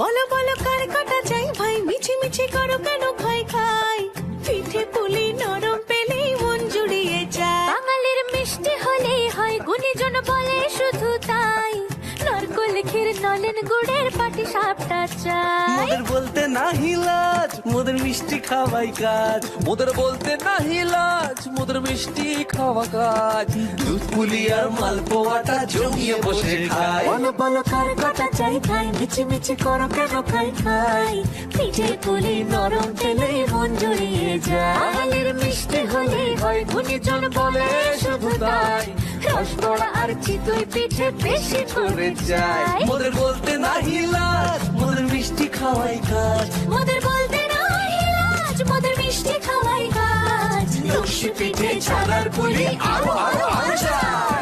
বলো বলো কার কাটা চাই ভাই, মিছি মিছি করো কেন খাই খাই, পিঠে পুলি নরম পেলেই মন জুড়িয়ে যায়। বাঙালির মিষ্টি হলেই হয়, গুণীজন বলে শুধু তাই, নারকোল ক্ষীর নলেন গুড়ের পাটি সাপটা চাই। মোদের বলতে নাহি লাজ, মোদের মিষ্টি খাওয়াই কাজ। মোদের বলতে নাহি লাজ, মোদের মিষ্টি খাওয়া কাজ। দুধ পুলি আর মালপোয়াটা জমিয়ে বসে খায়। বলো বলো কার কাটা চাই ভাই, মিছি মিছি করো কেন খাই খাই, পিঠে পুলি নরম পেলেই মন জুড়িয়ে যায়। বাঙালির মিষ্টি হলেই হয়, গুণীজন বলে শুধু তাই, রসবড়া আর চিতই পিঠে বেশি করে যায়। মোদের বলতে নাহি লাজ, মোদের মিষ্টি খাওয়াই কাজ। মোদের বলতে নাই লাজ, মোদের মিষ্টি খাওয়াই কাজ। লক্ষ্মী পিঠে ছানার পুলি আরো আরো আরো চাই।